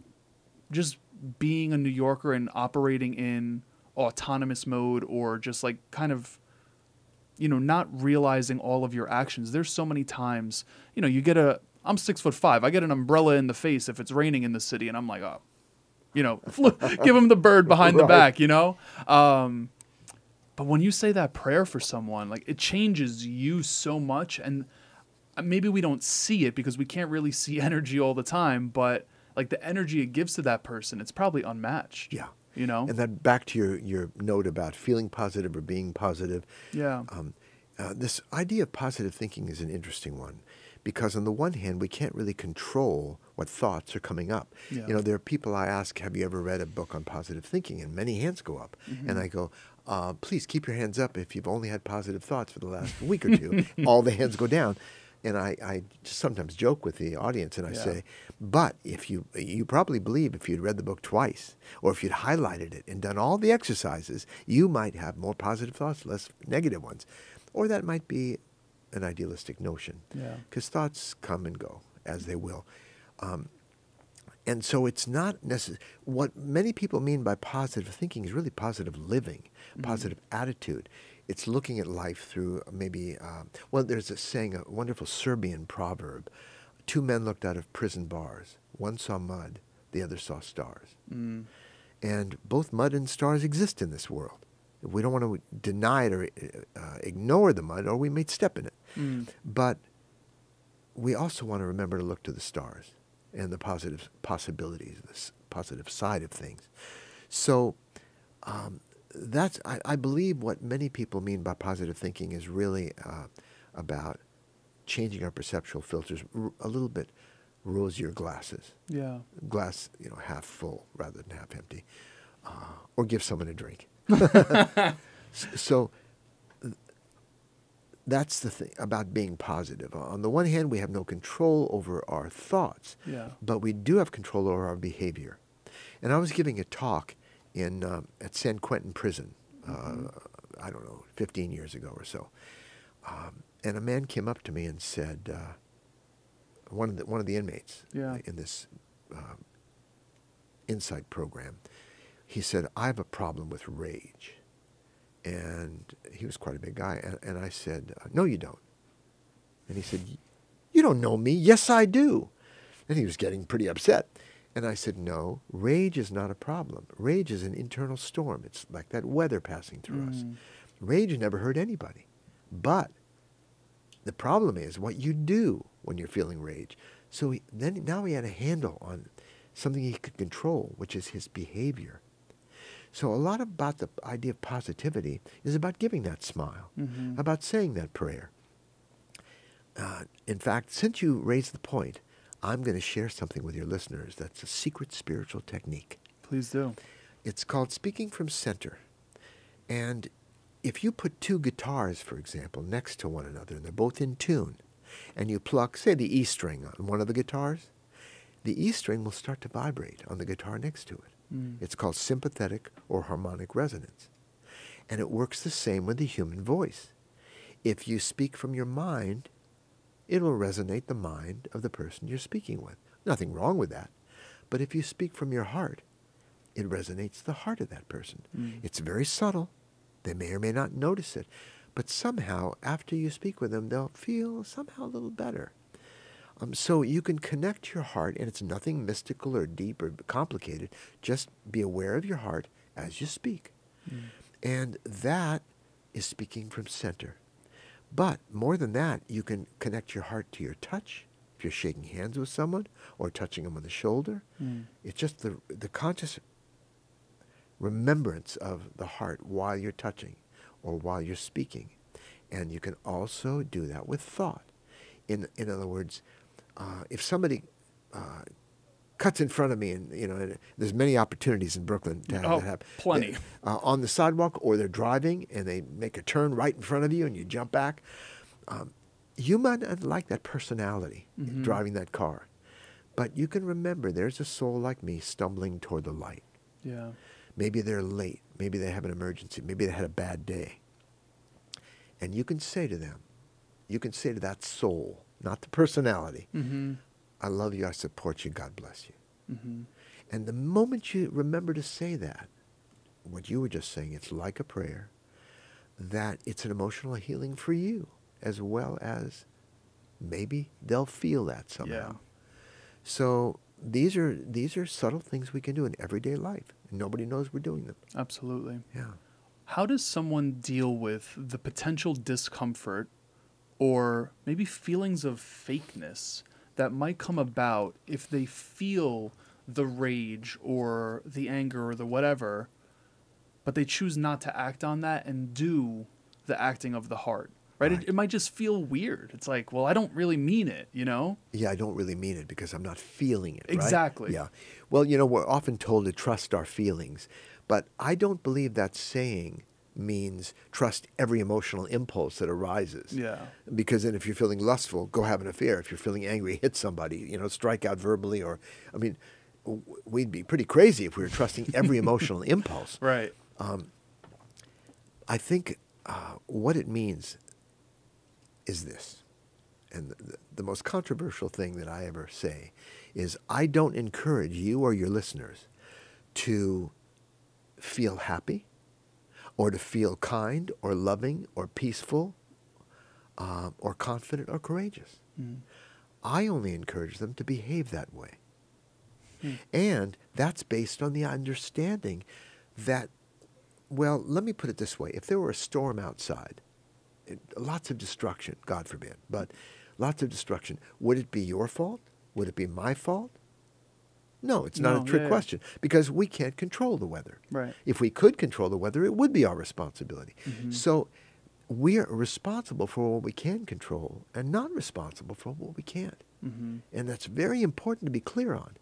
just being a New Yorker and operating in autonomous mode, or just like kind of, you know, not realizing all of your actions. There's so many times, you know, I'm 6'5". I get an umbrella in the face if it's raining in the city, and I'm like, oh, you know, give him the bird behind the back, you know? But when you say that prayer for someone, like, it changes you so much. And maybe we don't see it because we can't really see energy all the time, but like the energy it gives to that person, it's probably unmatched. Yeah. You know? And then back to your note about feeling positive or being positive. Yeah. this idea of positive thinking is an interesting one, because on the one hand, we can't really control what thoughts are coming up. Yeah. There are people I ask, have you ever read a book on positive thinking? And many hands go up. And I go, please keep your hands up if you've only had positive thoughts for the last week or two. All the hands go down. And I just sometimes joke with the audience and I say, but if you probably believe if you'd read the book twice, or if you'd highlighted it and done all the exercises, you might have more positive thoughts, less negative ones. Or that might be an idealistic notion. Because thoughts come and go as they will. And so it's not necessary. What many people mean by positive thinking is really positive living, positive attitude. It's looking at life through maybe, there's a saying, a wonderful Serbian proverb. 2 men looked out of prison bars. One saw mud, the other saw stars. And both mud and stars exist in this world. We don't want to deny it or ignore the mud, or we may step in it. But we also want to remember to look to the stars and the positive possibilities, the positive side of things. So that's, I believe what many people mean by positive thinking is really about changing our perceptual filters a little bit, rosier glasses. Glass, half full rather than half empty. Or give someone a drink. So that's the thing about being positive. On the one hand, we have no control over our thoughts, but we do have control over our behavior. And I was giving a talk at San Quentin Prison, I don't know, 15 years ago or so. And a man came up to me and said, one of the inmates in this insight program, he said, I have a problem with rage. And he was quite a big guy. And I said, no, you don't. And he said, you don't know me. Yes, I do. And he was getting pretty upset. And I said, no, rage is not a problem. Rage is an internal storm. It's like that weather passing through us. Rage never hurt anybody. But the problem is what you do when you're feeling rage. So now he had a handle on something he could control, which is his behavior. So a lot about the idea of positivity is about giving that smile, about saying that prayer. In fact, since you raised the point, I'm going to share something with your listeners that's a secret spiritual technique. Please do. It's called speaking from center. And if you put 2 guitars, for example, next to one another, and they're both in tune, and you pluck, say, the E string on one of the guitars, the E string will start to vibrate on the guitar next to it. It's called sympathetic or harmonic resonance. And it works the same with the human voice. If you speak from your mind, it will resonate the mind of the person you're speaking with. Nothing wrong with that. But if you speak from your heart, it resonates the heart of that person. It's very subtle. They may or may not notice it. But somehow, after you speak with them, they'll feel somehow a little better. So you can connect your heart, and it's nothing mystical or deep or complicated. Just be aware of your heart as you speak. And that is speaking from center. But more than that, you can connect your heart to your touch. If you're shaking hands with someone or touching them on the shoulder, it's just the conscious remembrance of the heart while you're touching or while you're speaking. And you can also do that with thought. In other words, if somebody cuts in front of me, and there's many opportunities in Brooklyn to have that happen. Plenty. On the sidewalk, or they're driving and they make a turn right in front of you and you jump back. You might not like that personality driving that car, but you can remember there's a soul like me stumbling toward the light. Maybe they're late. Maybe they have an emergency. Maybe they had a bad day. And you can say to them, you can say to that soul, not the personality, I love you, I support you, God bless you. And the moment you remember to say that, what you were just saying, it's like a prayer, that it's an emotional healing for you, as well as maybe they'll feel that somehow. So these are subtle things we can do in everyday life. And nobody knows we're doing them. Absolutely. Yeah. How does someone deal with the potential discomfort or maybe feelings of fakeness that might come about if they feel the rage or the anger or the whatever, but they choose not to act on that and do the acting of the heart? right? Right. It might just feel weird. It's like, well, I don't really mean it, you know? Yeah, I don't really mean it because I'm not feeling it, right? Exactly. Yeah. Well, we're often told to trust our feelings, but I don't believe that saying means trust every emotional impulse that arises. Yeah. Because then if you're feeling lustful, go have an affair. If you're feeling angry, hit somebody, strike out verbally we'd be pretty crazy if we were trusting every emotional impulse. Right. I think what it means is this, and the most controversial thing that I ever say is I don't encourage you or your listeners to feel happy or to feel kind or loving or peaceful or confident or courageous. Mm. I only encourage them to behave that way. And that's based on the understanding that, well, let me put it this way. If there were a storm outside, lots of destruction, God forbid, but lots of destruction, would it be your fault? Would it be my fault? No, it's not a trick question because we can't control the weather. Right. If we could control the weather, it would be our responsibility. So we are responsible for what we can control and not responsible for what we can't. And that's very important to be clear on.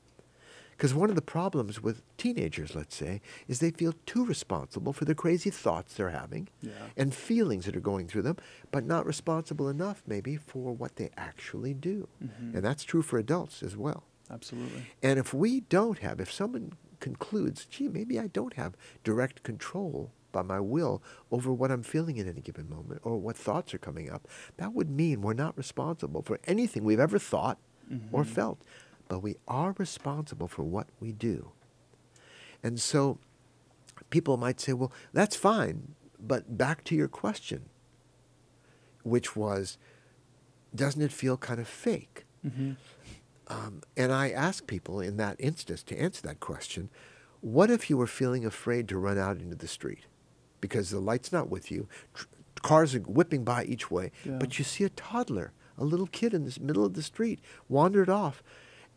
Because one of the problems with teenagers, let's say, is they feel too responsible for the crazy thoughts they're having and feelings that are going through them, but not responsible enough maybe for what they actually do. And that's true for adults as well. Absolutely. And if someone concludes, gee, maybe I don't have direct control by my will over what I'm feeling at any given moment or what thoughts are coming up, that would mean we're not responsible for anything we've ever thought or felt. But we are responsible for what we do. And so people might say, well, that's fine, but back to your question, which was, doesn't it feel kind of fake? And I ask people in that instance to answer that question, what if you were feeling afraid to run out into the street because the light's not with you, cars are whipping by each way, but you see a toddler, a little kid in the middle of the street, wandered off,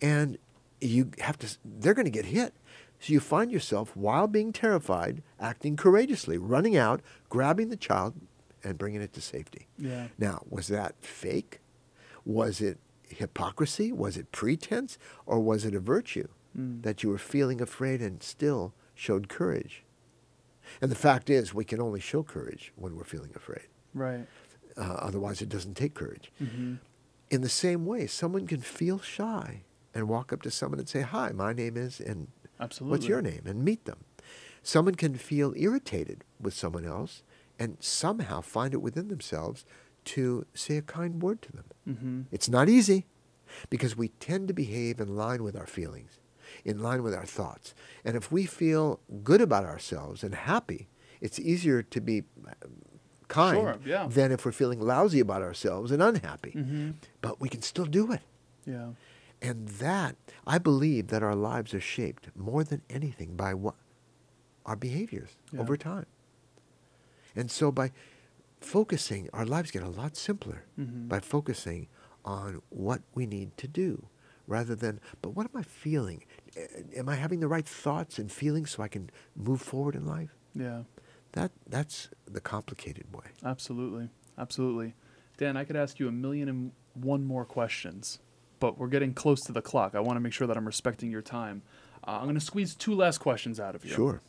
and they're going to get hit. So you find yourself, while being terrified, acting courageously, running out, grabbing the child, and bringing it to safety. Yeah. Now, was that fake? Was it hypocrisy? Was it pretense? Or was it a virtue that you were feeling afraid and still showed courage? And the fact is, we can only show courage when we're feeling afraid. Right. Otherwise, it doesn't take courage. In the same way, someone can feel shy and walk up to someone and say, hi, my name is, and what's your name? And meet them. Someone can feel irritated with someone else and somehow find it within themselves to say a kind word to them. It's not easy because we tend to behave in line with our feelings, in line with our thoughts. And if we feel good about ourselves and happy, it's easier to be kind than if we're feeling lousy about ourselves and unhappy. But we can still do it. Yeah. And that, I believe that our lives are shaped more than anything by what our behaviors over time. And so by focusing, our lives get a lot simpler by focusing on what we need to do rather than, but what am I feeling? Am I having the right thoughts and feelings so I can move forward in life? Yeah. That's the complicated way. Absolutely. Absolutely. Dan, I could ask you 1,000,001 more questions, but we're getting close to the clock. I want to make sure that I'm respecting your time. I'm going to squeeze 2 last questions out of you. Sure.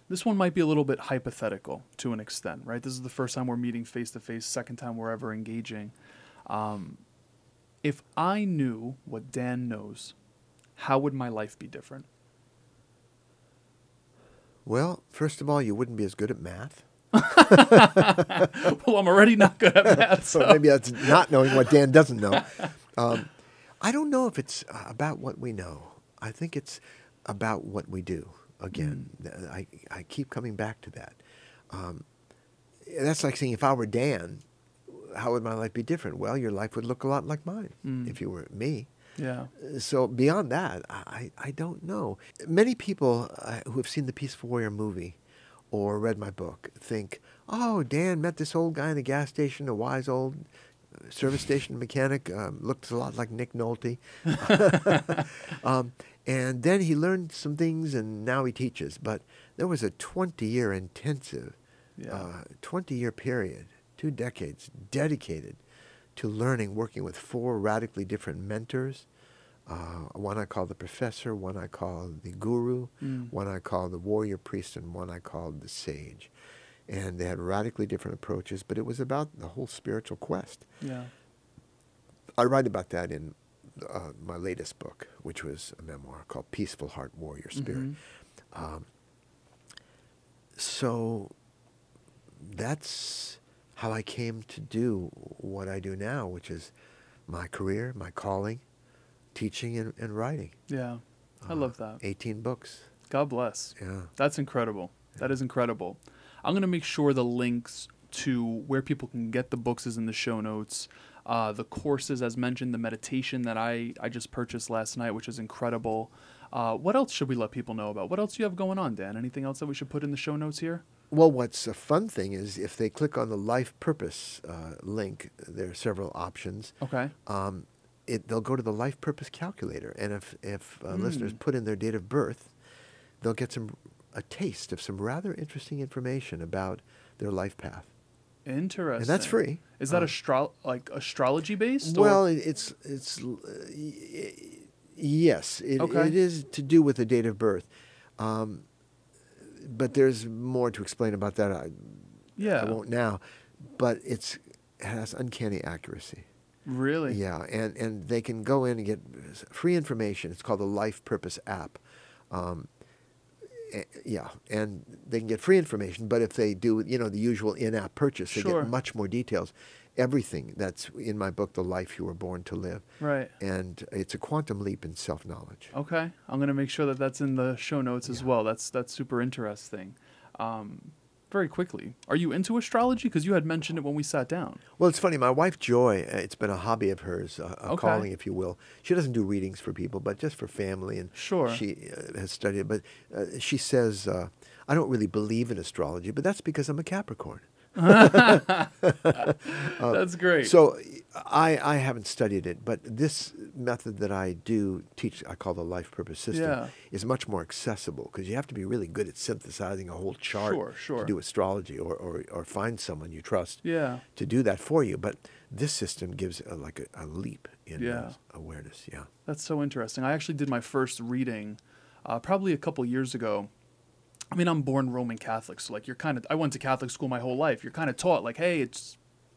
This one might be a little bit hypothetical to an extent, right? This is the first time we're meeting face-to-face, second time we're ever engaging. If I knew what Dan knows, how would my life be different? Well, first of all, you wouldn't be as good at math. Well, I'm already not good at math. So maybe that's not knowing what Dan doesn't know. I don't know if it's about what we know. I think it's about what we do. Again, I keep coming back to that. That's like saying if I were Dan, how would my life be different? Well, your life would look a lot like mine if you were me. Yeah. So beyond that, I don't know. Many people who have seen the Peaceful Warrior movie or read my book think, oh, Dan met this old guy in a gas station, a wise old service station mechanic, looked a lot like Nick Nolte. And then he learned some things and now he teaches. But there was a 20-year intensive, 20-year period 2 decades dedicated to learning, working with 4 radically different mentors. One I call the professor, one I call the guru, one I call the warrior priest, and one I called the sage. And they had radically different approaches, but it was about the whole spiritual quest. Yeah. I write about that in my latest book, which was a memoir called Peaceful Heart, Warrior Spirit. So that's how I came to do what I do now, which is my career, my calling, teaching and writing. Yeah. I love that. 18 books. God bless. Yeah. That's incredible. That is incredible. I'm going to make sure the links to where people can get the books is in the show notes. The courses, as mentioned, the meditation that I just purchased last night, which is incredible. What else should we let people know about? What else do you have going on, Dan? Anything else that we should put in the show notes here? Well, what's a fun thing is if they click on the life purpose link, there are several options. Okay. They'll go to the life purpose calculator. And if listeners put in their date of birth, they'll get a taste of some rather interesting information about their life path. Interesting. And that's free. Is that astrology based? Well, yes, it is to do with the date of birth. But there's more to explain about that. I won't now. But it has uncanny accuracy. Really? Yeah, and they can go in and get free information. It's called the Life Purpose app. And they can get free information, but if they do, the usual in-app purchase, they get much more details. Everything that's in my book, The Life You Were Born to Live. Right. And it's a quantum leap in self-knowledge. Okay. I'm going to make sure that that's in the show notes as well. That's super interesting. Very quickly, are you into astrology? Because you had mentioned it when we sat down. Well, it's funny. My wife, Joy, it's been a hobby of hers, a calling, if you will. She doesn't do readings for people, but just for family. And she has studied it. But she says, I don't really believe in astrology, but that's because I'm a Capricorn. That's great. So I haven't studied it, but this method that I do teach, I call the life purpose system, is much more accessible because you have to be really good at synthesizing a whole chart to do astrology or find someone you trust to do that for you. But this system gives a leap in awareness. Yeah, that's so interesting. I actually did my first reading probably a couple years ago. I mean, I'm born Roman Catholic, so I went to Catholic school my whole life. You're kind of taught hey, it's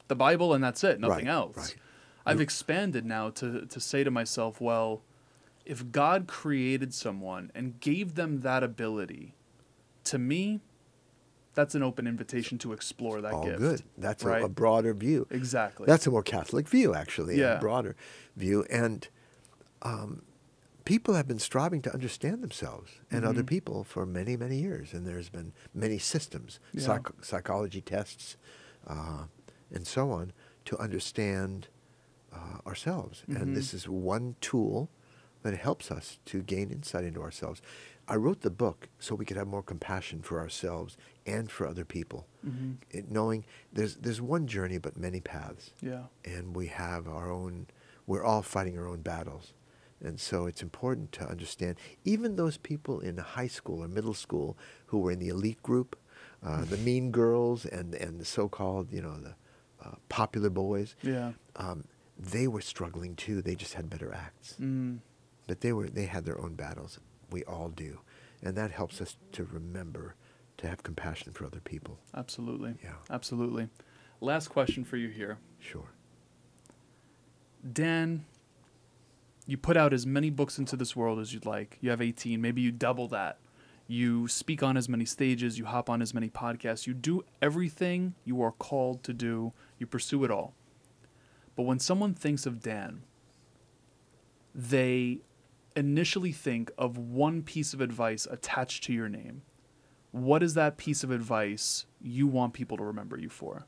the Bible and that's it, nothing else. Right. I've expanded now to say to myself, well, if God created someone and gave them that ability, to me, that's an open invitation to explore that gift. Good. That's a broader view. Exactly. That's a more Catholic view, actually, a broader view. And people have been striving to understand themselves and other people for many, many years. And there's been many systems, psychology tests, and so on, to understand ourselves. And this is one tool that helps us to gain insight into ourselves. I wrote the book so we could have more compassion for ourselves and for other people, knowing there's one journey but many paths. Yeah. And we have we're all fighting our own battles. And so it's important to understand, even those people in high school or middle school who were in the elite group, the mean girls and the so-called, the popular boys, they were struggling too. They just had better acts. But they had their own battles. We all do. And that helps us to remember to have compassion for other people. Absolutely. Yeah. Absolutely. Last question for you here. Sure. Dan, you put out as many books into this world as you'd like. You have 18. Maybe you double that. You speak on as many stages. You hop on as many podcasts. You do everything you are called to do. You pursue it all. But when someone thinks of Dan, they initially think of one piece of advice attached to your name. What is that piece of advice you want people to remember you for?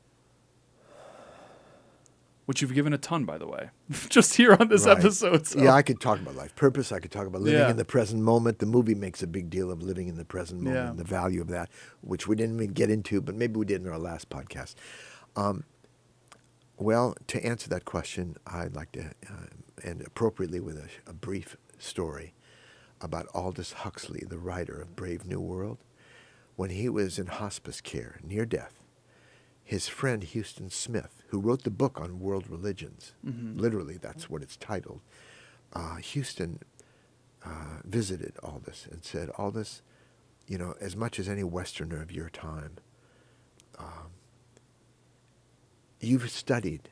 Which you've given a ton, by the way, just here on this episode. So. Yeah, I could talk about life purpose. I could talk about living in the present moment. The movie makes a big deal of living in the present moment and the value of that, which we didn't even get into, but maybe we did in our last podcast. Well, to answer that question, I'd like to, and appropriately with a brief story about Aldous Huxley, the writer of Brave New World. When he was in hospice care, near death, his friend Houston Smith, who wrote the book on world religions, literally that's what it's titled, Houston visited Aldous and said, Aldous, you know, as much as any Westerner of your time, you've studied,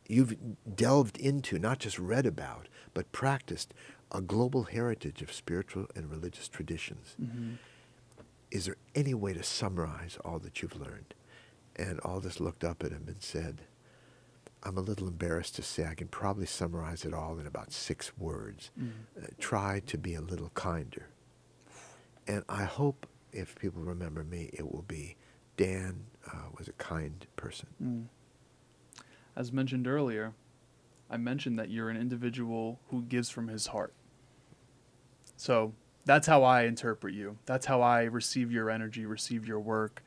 you've delved into, not just read about, but practiced a global heritage of spiritual and religious traditions. Is there any way to summarize all that you've learned? And Aldous looked up at him and said, I'm a little embarrassed to say I can probably summarize it all in about 6 words. Try to be a little kinder. And I hope, if people remember me, it will be Dan was a kind person. As mentioned earlier, I mentioned that you're an individual who gives from his heart. So that's how I interpret you. That's how I receive your energy, receive your work.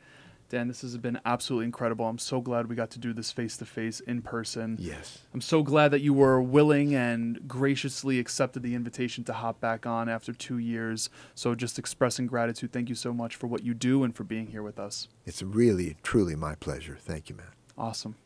Dan, this has been absolutely incredible. I'm so glad we got to do this face-to-face in person. Yes. I'm so glad that you were willing and graciously accepted the invitation to hop back on after 2 years. So just expressing gratitude. Thank you so much for what you do and for being here with us. It's really, truly my pleasure. Thank you, Matt. Awesome.